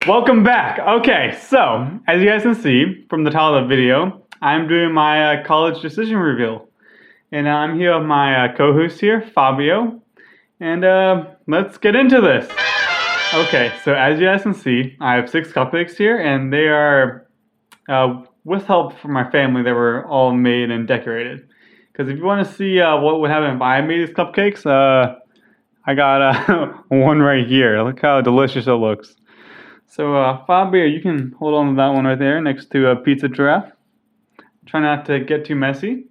Welcome back. Okay, so as you guys can see from the title of the video, I'm doing my college decision reveal. And I'm here with my co-host here, Fabio. And let's get into this. Okay, so as you guys can see, I have 6 cupcakes here, and they are, with help from my family, they were all made and decorated. Because if you want to see what would happen if I made these cupcakes, I got one right here. Look how delicious it looks. So, Fabio, you can hold on to that one right there next to a pizza giraffe. Try not to get too messy.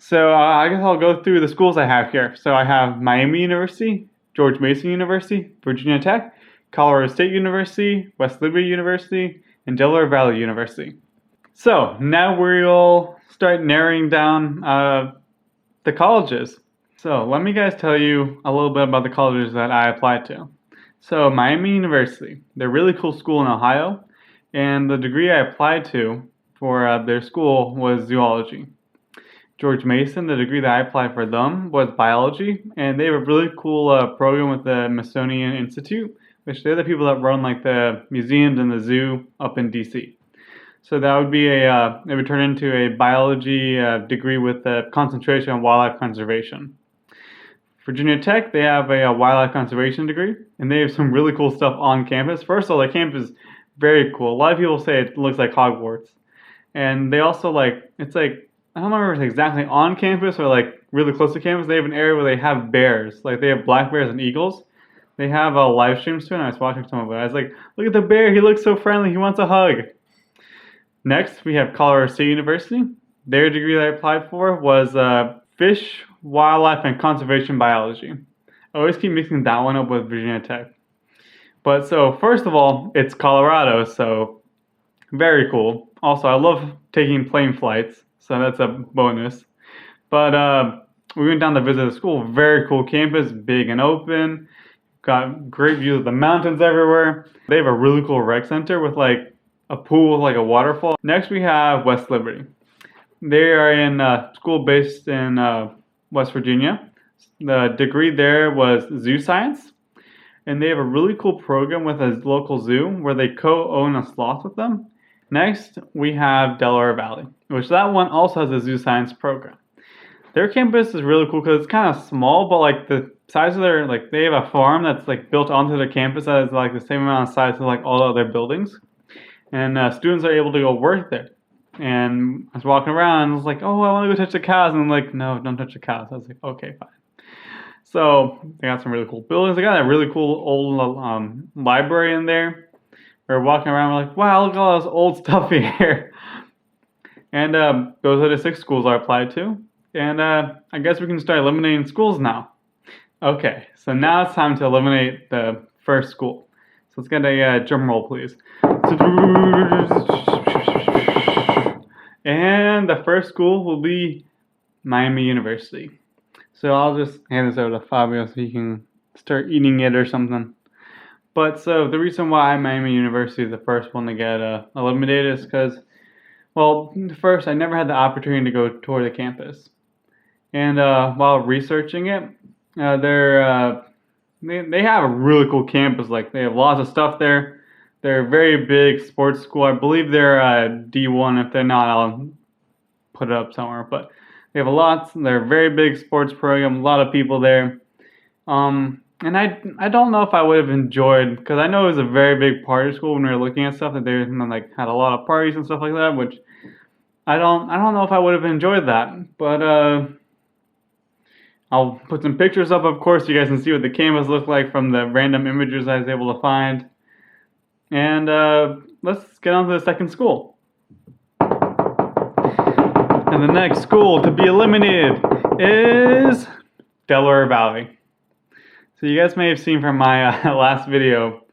So, I guess I'll go through the schools I have here. So, I have Miami University, George Mason University, Virginia Tech, Colorado State University, West Liberty University, and Delaware Valley University. So, now we'll start narrowing down the colleges. So, let me guys tell you a little bit about the colleges that I applied to. So, Miami University, they're a really cool school in Ohio, and the degree I applied to for their school was zoology. George Mason, the degree that I applied for them was biology, and they have a really cool program with the Smithsonian Institute, which they're the people that run like the museums and the zoo up in DC. So that would be it would turn into a biology degree with a concentration on wildlife conservation. Virginia Tech, they have a wildlife conservation degree, and they have some really cool stuff on campus. First of all, the campus is very cool. A lot of people say it looks like Hogwarts. And they also it's like, I don't remember if it's exactly on campus or like really close to campus. They have an area where they have bears. Like they have black bears and eagles. They have live streams too, and I was watching some of it. I was like, look at the bear. He looks so friendly. He wants a hug. Next, we have Colorado State University. Their degree that I applied for was fish, wildlife, and conservation biology. I always keep mixing that one up with Virginia Tech. But so, first of all, it's Colorado, so very cool. Also, I love taking plane flights, so that's a bonus. But we went down to visit the school. Very cool campus, big and open. Got great views of the mountains everywhere. They have a really cool rec center with like a pool with like a waterfall. Next, we have West Liberty. They are in a school based in West Virginia. The degree there was zoo science, and they have a really cool program with a local zoo where they co-own a sloth with them. Next, we have Delaware Valley, which that one also has a zoo science program. Their campus is really cool because it's kind of small, but like the size of their, like they have a farm that's like built onto their campus that is like the same amount of size as like all the other buildings. And students are able to go work there. And I was walking around and I was like, oh, I want to go touch the cows. And I'm like, no, don't touch the cows. I was like, okay, fine. So they got some really cool buildings. They got a really cool old library in there. We were walking around, we're like, wow, look at all this old stuff here. And those are the 6 schools I applied to. And I guess we can start eliminating schools now. Okay, so now it's time to eliminate the first school. So let's get a drum roll, please. And the first school will be Miami University. So I'll just hand this over to Fabio so he can start eating it or something. But so the reason why Miami University is the first one to get eliminated is because, well, first, I never had the opportunity to go tour the campus. And while researching it, they have a really cool campus. Like they have lots of stuff there. They're a very big sports school. I believe they're D1. If they're not, I'll put it up somewhere. But they have they're a very big sports program, a lot of people there. And I don't know if I would have enjoyed, because I know it was a very big party school when we were looking at stuff, that they like had a lot of parties and stuff like that, which I don't know if I would have enjoyed that. But I'll put some pictures up, of course, so you guys can see what the campus looked like from the random images I was able to find. And let's get on to the second school. And the next school to be eliminated is Delaware Valley. So you guys may have seen from my last video,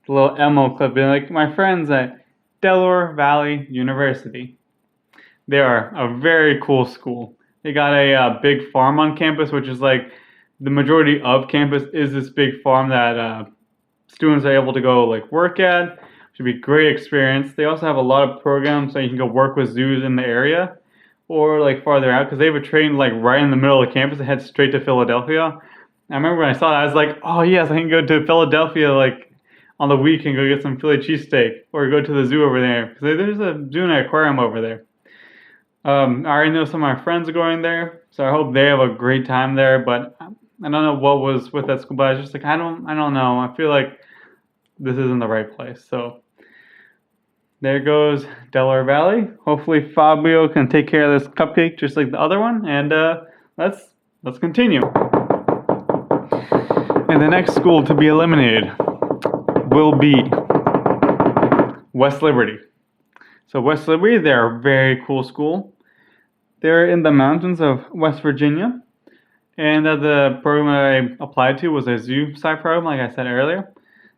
the little Elmo clip, being like, my friends at Delaware Valley University. They are a very cool school. They got a big farm on campus, which is like the majority of campus is this big farm that students are able to go like work at. Should be a great experience. They also have a lot of programs so you can go work with zoos in the area or like farther out, because they have a train like right in the middle of the campus that heads straight to Philadelphia. I remember when I saw that, I was like, oh yes, I can go to Philadelphia like on the weekend go get some Philly cheesesteak or go to the zoo over there, because there's a zoo and an aquarium over there. I already know some of my friends are going there, so I hope they have a great time there. But I don't know what was with that school, but I was just like, I don't know. I feel like this isn't the right place. So there goes Delaware Valley. Hopefully Fabio can take care of this cupcake just like the other one, and let's continue. And the next school to be eliminated will be West Liberty. So West Liberty, they're a very cool school. They're in the mountains of West Virginia, and the program that I applied to was a zoo sci program, like I said earlier.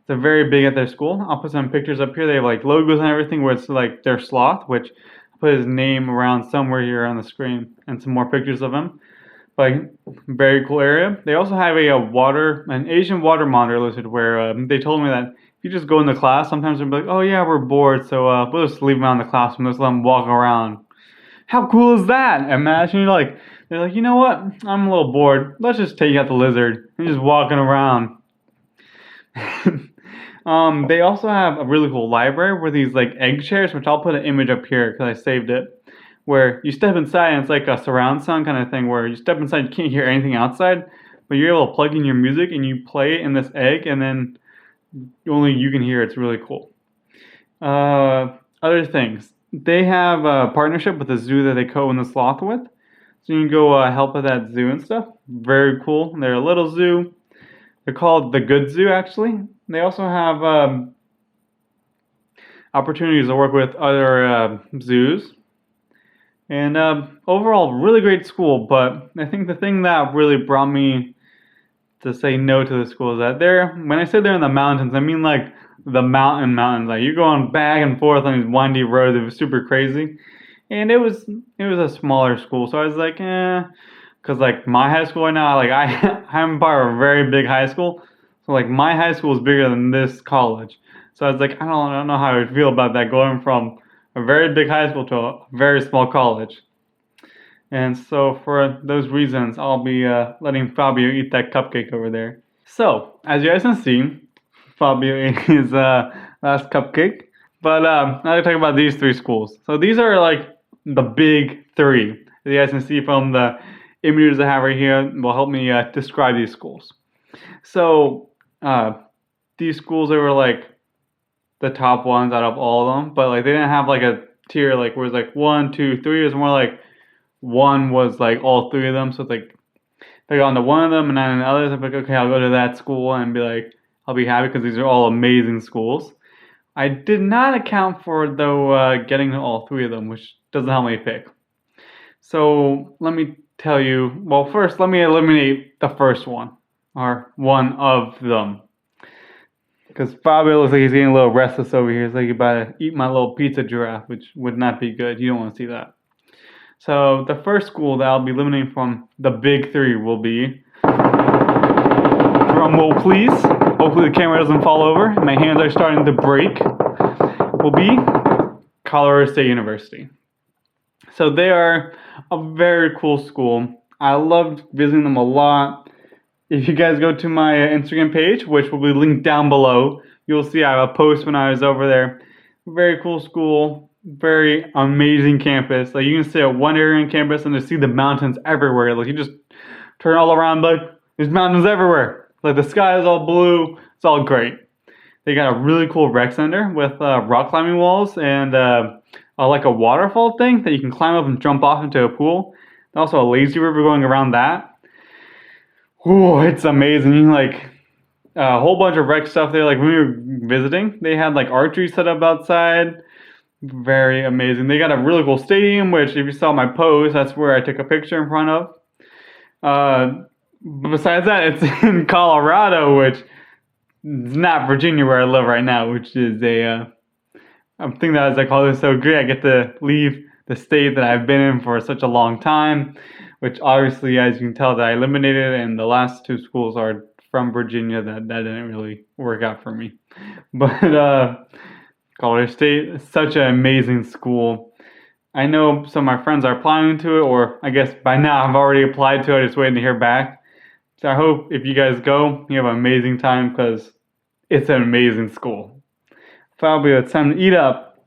They're very big at their school. I'll put some pictures up here. They have like logos and everything where it's like their sloth, which I'll put his name around somewhere here on the screen, and some more pictures of him. Like, very cool area. They also have an Asian water monitor listed where they told me that if you just go into class, sometimes they'll be like, oh yeah, we're bored, so we'll just leave them out in the classroom, just let them walk around. How cool is that? Imagine they're like, you know what? I'm a little bored. Let's just take out the lizard and just walking around. They also have a really cool library where these like egg chairs, which I'll put an image up here because I saved it, where you step inside and it's like a surround sound kind of thing where you step inside, you can't hear anything outside, but you're able to plug in your music and you play it in this egg, and then only you can hear it. It's really cool. Other things. They have a partnership with a zoo that they co-own the sloth with. So you can go help at that zoo and stuff. Very cool. They're a little zoo. They're called the Good Zoo, actually. They also have opportunities to work with other zoos. And overall, really great school. But I think the thing that really brought me to say no to the school is that when I say they're in the mountains, I mean like the mountains. Like you're going back and forth on these windy roads. It was super crazy. And it was a smaller school. So I was like, because like my high school right now, like I'm part of a very big high school. So like my high school is bigger than this college. So I was like, I don't know how I would feel about that, going from a very big high school to a very small college. And so for those reasons, I'll be letting Fabio eat that cupcake over there. So as you guys can see, Fabio ate his last cupcake. But now to talk about these three schools. So these are like the big three. As you guys can see from the images I have right here, will help me describe these schools. So these schools, they were like the top ones out of all of them, but like they didn't have like a tier like where it's like 1, 2, 3. It was more like one was like all three of them. So it's like if I got onto one of them and then the others, I'm like, okay, I'll go to that school and be like, I'll be happy because these are all amazing schools. I did not account for though getting to all three of them, which doesn't help me pick. So let me tell you. Well, first let me eliminate the first one, or one of them, because Fabio looks like he's getting a little restless over here. It's like he's about to eat my little pizza giraffe, which would not be good. You don't want to see that. So the first school that I'll be eliminating from the big three will be, drum roll please, hopefully the camera doesn't fall over, my hands are starting to break, will be Colorado State University. So they are a very cool school. I loved visiting them a lot. If you guys go to my Instagram page, which will be linked down below, you'll see I have a post when I was over there. Very cool school, very amazing campus. Like you can stay at one area on campus and just see the mountains everywhere. Like you just turn all around, like there's mountains everywhere. Like the sky is all blue. It's all great. They got a really cool rec center with rock climbing walls and like a waterfall thing that you can climb up and jump off into a pool. There's also a lazy river going around that. Ooh, it's amazing. You can, like a whole bunch of rec stuff there. Like when we were visiting, they had like archery set up outside. Very amazing. They got a really cool stadium, which if you saw my post, that's where I took a picture in front of. Besides that, it's in Colorado, which is not Virginia where I live right now, which is I'm thinking that I was like, oh, this is so great. I get to leave the state that I've been in for such a long time, which obviously, as you can tell, that I eliminated, and the last two schools are from Virginia. That didn't really work out for me. But Colorado State is such an amazing school. I know some of my friends are applying to it, or I guess by now I've already applied to it. Just waiting to hear back. So I hope if you guys go, you have an amazing time, because It's an amazing school. Fabio, it's time to eat up.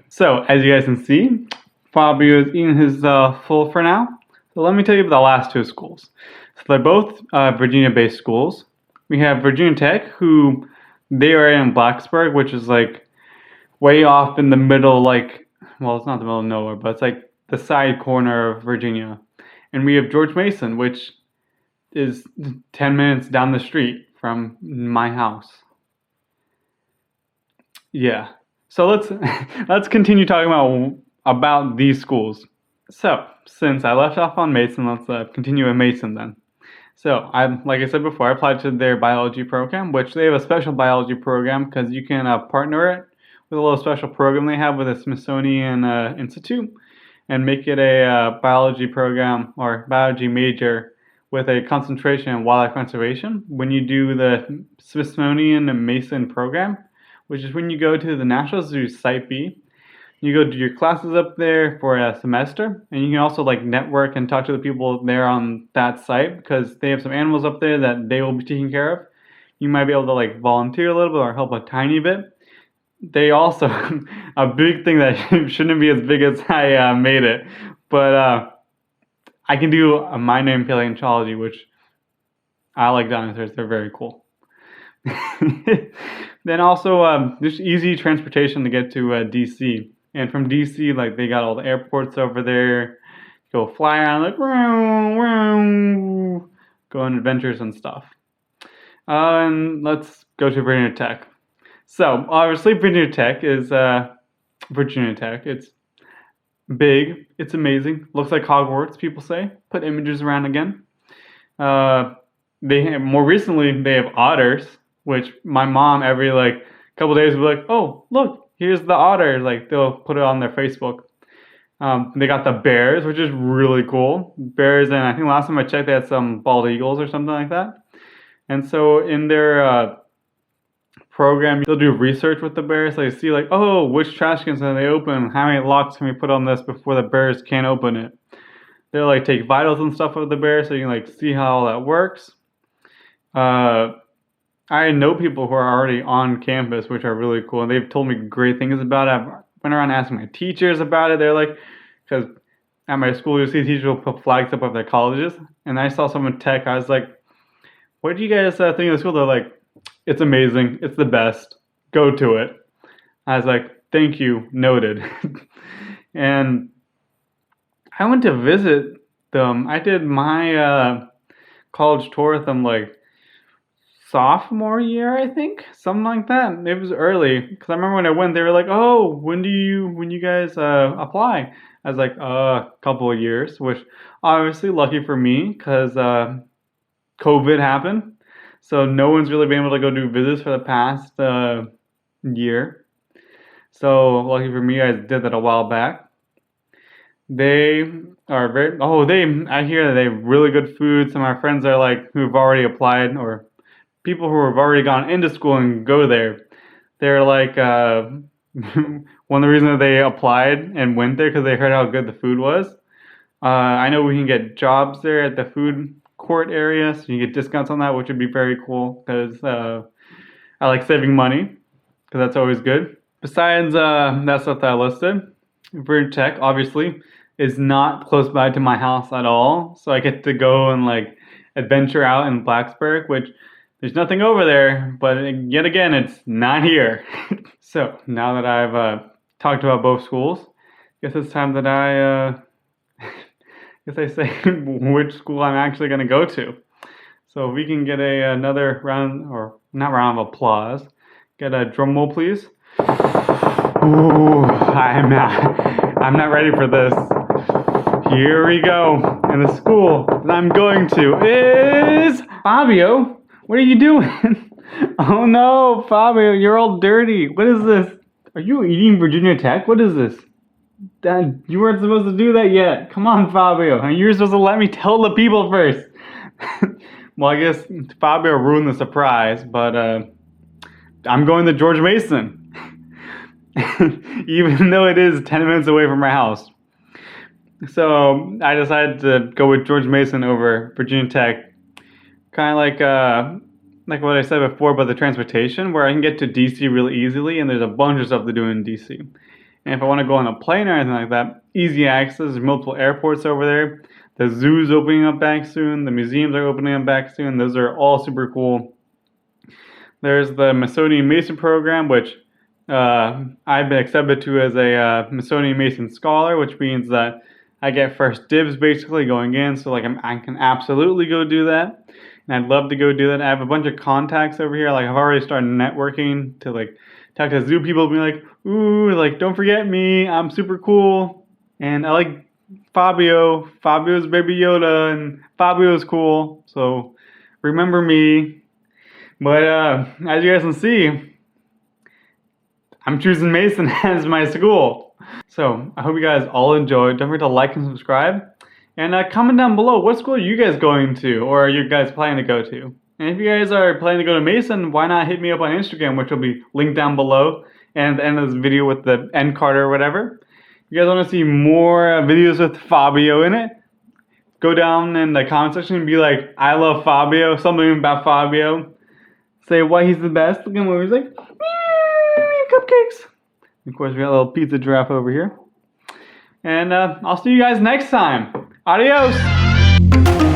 So, as you guys can see, Fabio is eating his full for now. So let me tell you about the last two schools. So they're both Virginia-based schools. We have Virginia Tech, who they are in Blacksburg, which is like way off in the middle, like, well, it's not the middle of nowhere, but it's like the side corner of Virginia. And we have George Mason, which is 10 minutes down the street from my house. Yeah. So let's continue talking about these schools. So since I left off on Mason, let's continue with Mason then. So like I said before, I applied to their biology program, which they have a special biology program because you can partner it with a little special program they have with the Smithsonian Institute and make it a biology program or biology major with a concentration in wildlife conservation. When you do the Smithsonian Mason program, which is when you go to the National Zoo Site B, you go do your classes up there for a semester, and you can also like network and talk to the people there on that site because they have some animals up there that they will be taking care of. You might be able to like volunteer a little bit or help a tiny bit. They also a big thing that shouldn't be as big as I made it, but I can do a minor in paleontology, which I like dinosaurs. They're very cool. Then also there's easy transportation to get to DC. And from DC, like they got all the airports over there. Go fly around like go on adventures and stuff. And let's go to Virginia Tech. So obviously Virginia Tech is Virginia Tech. It's big. It's amazing. Looks like Hogwarts. People say. Put images around again. They have, more recently they have otters, which my mom every like couple days will be like, oh look, here's the otter. Like they'll put it on their Facebook. They got the bears, which is really cool. Bears, and I think last time I checked, they had some bald eagles or something like that. And so in their program, they'll do research with the bears. They see like, oh, which trash cans can they open? How many locks can we put on this before the bears can't open it? They'll like take vitals and stuff of the bear, so you can like see how all that works. I know people who are already on campus, which are really cool, and they've told me great things about it. I went around asking my teachers about it. They're like, because at my school, you see teachers will put flags up of their colleges, and I saw some in tech. I was like, what do you guys think of the school? They're like, it's amazing. It's the best. Go to it. I was like, thank you. Noted. And I went to visit them. I did my college tour with them like sophomore year, I think, something like that. It was early because I remember when I went, they were like, "Oh, when you guys apply?" I was like, a couple of years," which obviously lucky for me because COVID happened, so no one's really been able to go do visits for the past year. So lucky for me, I did that a while back. They are very. Oh, I hear that they have really good food. Some of my friends are like who've already applied or people who have already gone into school and go there, they're like, one of the reasons they applied and went there because they heard how good the food was. I know we can get jobs there at the food court area, so you get discounts on that, which would be very cool because I like saving money because that's always good. Besides that stuff that I listed, Virginia Tech obviously is not close by to my house at all, so I get to go and like adventure out in Blacksburg, which there's nothing over there, but yet again, it's not here. So now that I've talked about both schools, I guess it's time that guess I say which school I'm actually going to go to. So if we can get another round, or not round of applause, get a drum roll, please. Ooh, I'm not ready for this. Here we go. And the school that I'm going to is Fabio. What are you doing? Oh no, Fabio, you're all dirty. What is this? Are you eating Virginia Tech? What is this? Dad, you weren't supposed to do that yet. Come on, Fabio. You're supposed to let me tell the people first. Well, I guess Fabio ruined the surprise, but I'm going to George Mason. Even though it is 10 minutes away from my house. So I decided to go with George Mason over Virginia Tech. Kind of like like what I said before about the transportation, where I can get to DC really easily, and there's a bunch of stuff to do in DC. And if I want to go on a plane or anything like that, easy access. There's multiple airports over there. The zoo's opening up back soon. The museums are opening up back soon. Those are all super cool. There's the Smithsonian Mason program, which I've been accepted to as a Smithsonian Mason scholar, which means that I get first dibs basically going in. So like I can absolutely go do that, and I'd love to go do that. I have a bunch of contacts over here. Like I've already started networking to like talk to zoo people, and be like, ooh, like don't forget me, I'm super cool, and I like Fabio. Fabio's Baby Yoda, and Fabio's cool. So remember me. But as you guys can see, I'm choosing Mason as my school. So I hope you guys all enjoyed. Don't forget to like and subscribe. And comment down below, what school are you guys going to, or are you guys planning to go to? And if you guys are planning to go to Mason, why not hit me up on Instagram, which will be linked down below, and at the end of this video with the end card or whatever. If you guys want to see more videos with Fabio in it, go down in the comment section and be like, I love Fabio, something about Fabio. Say why he's the best. Look at him, he's like, cupcakes. Of course, we got a little pizza giraffe over here. And I'll see you guys next time. Adios.